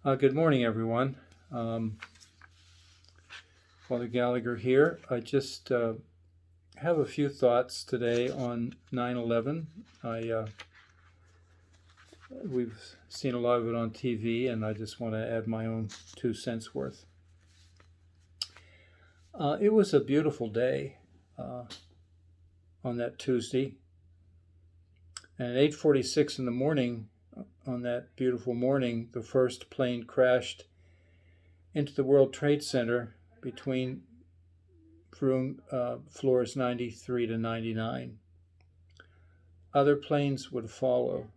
Good morning, everyone. Father Gallagher here. I just have a few thoughts today on 9/11. We've seen a lot of it on TV, and I just want to add my own 2 cents worth. It was a beautiful day on that Tuesday, and at 8:46 in the morning, on that beautiful morning, the first plane crashed into the World Trade Center between floors 93 to 99. Other planes would follow.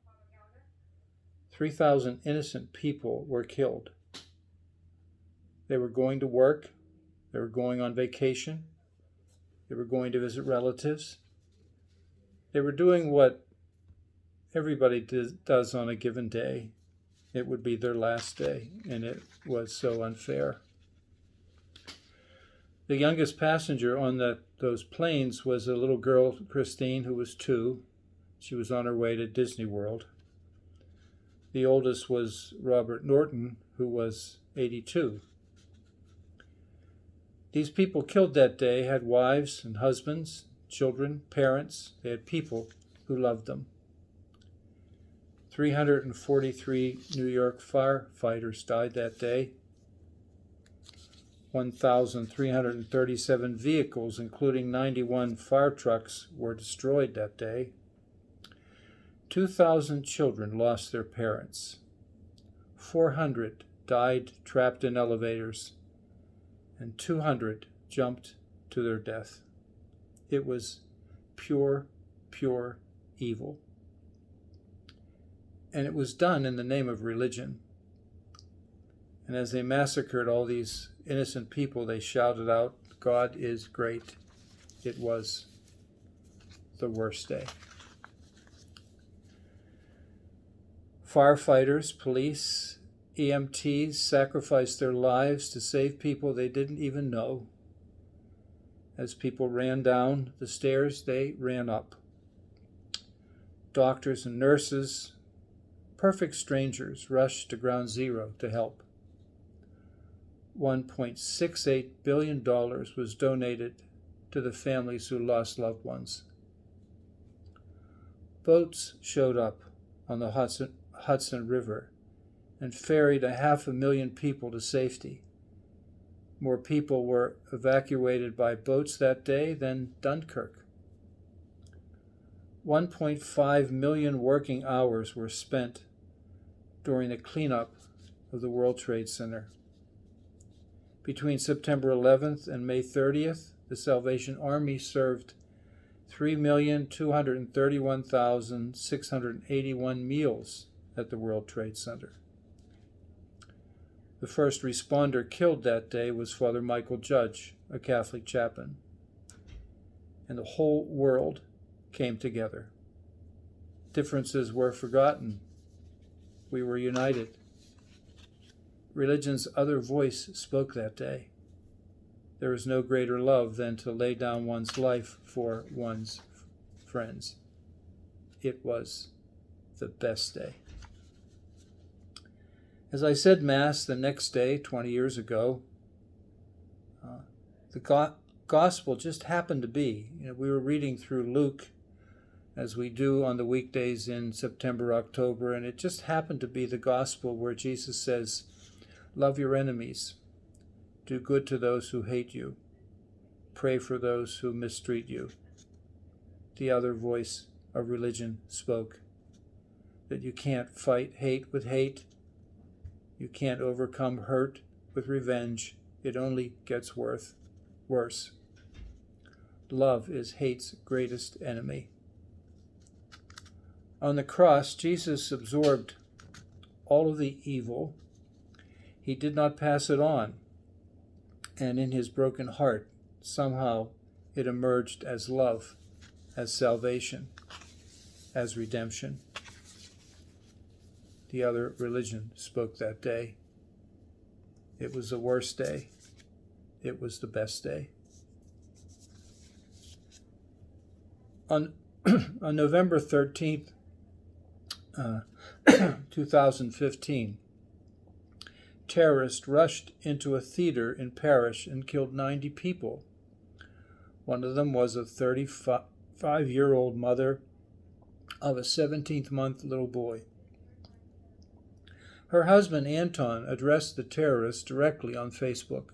3,000 innocent people were killed. They were going to work. They were going on vacation. They were going to visit relatives. They were doing what everybody does on a given day. It would be their last day, and it was so unfair. The youngest passenger on those planes was a little girl, Christine, who was 2. She was on her way to Disney World. The oldest was Robert Norton, who was 82. These people killed that day had wives and husbands, children, parents. They had people who loved them. 343 New York firefighters died that day. 1,337 vehicles, including 91 fire trucks, were destroyed that day. 2,000 children lost their parents. 400 died trapped in elevators, and 200 jumped to their death. It was pure, pure evil. And it was done in the name of religion. And as they massacred all these innocent people, they shouted out, "God is great." It was the worst day. Firefighters, police, EMTs sacrificed their lives to save people they didn't even know. As people ran down the stairs, they ran up. Doctors and nurses, perfect strangers, rushed to Ground Zero to help. $1.68 billion was donated to the families who lost loved ones. Boats showed up on the Hudson River and ferried 500,000 people to safety. More people were evacuated by boats that day than Dunkirk. 1.5 million working hours were spent during the cleanup of the World Trade Center. Between September 11th and May 30th, the Salvation Army served 3,231,681 meals at the World Trade Center. The first responder killed that day was Father Michael Judge, a Catholic chaplain. And the whole world came together. Differences were forgotten. We were united. Religion's other voice spoke that day. There is no greater love than to lay down one's life for one's friends. It was the best day. As I said Mass the next day, 20 years ago, the gospel just happened to be. We were reading through Luke, as we do on the weekdays in September, October, and it just happened to be the gospel where Jesus says, "Love your enemies, do good to those who hate you, pray for those who mistreat you." The other voice of religion spoke that you can't fight hate with hate. You can't overcome hurt with revenge. It only gets worse. Love is hate's greatest enemy. On the cross, Jesus absorbed all of the evil. He did not pass it on. And in his broken heart, somehow it emerged as love, as salvation, as redemption. The other religion spoke that day. It was the worst day. It was the best day. On November 13th, 2015, terrorist rushed into a theater in Paris and killed 90 people. One of them was a 35-year-old mother of a 17th-month little boy. Her husband, Anton, addressed the terrorists directly on Facebook.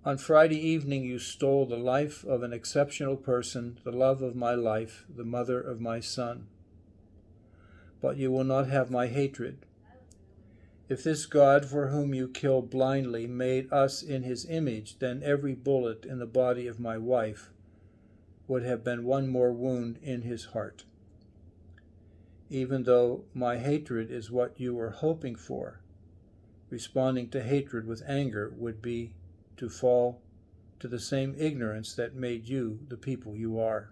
On Friday evening, you stole the life of an exceptional person, the love of my life, the mother of my son. But you will not have my hatred. If this God for whom you kill blindly made us in his image, then every bullet in the body of my wife would have been one more wound in his heart. Even though my hatred is what you were hoping for, responding to hatred with anger would be to fall to the same ignorance that made you the people you are.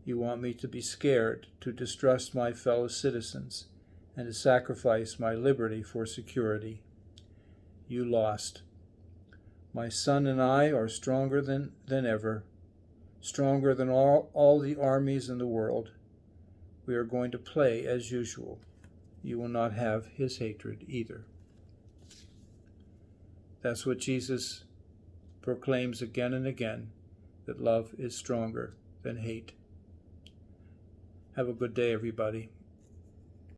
You want me to be scared, to distrust my fellow citizens, and to sacrifice my liberty for security. You lost. My son and I are stronger than ever, stronger than all the armies in the world. We are going to play as usual. You will not have his hatred either. That's what Jesus proclaims again and again, that love is stronger than hate. Have a good day, everybody.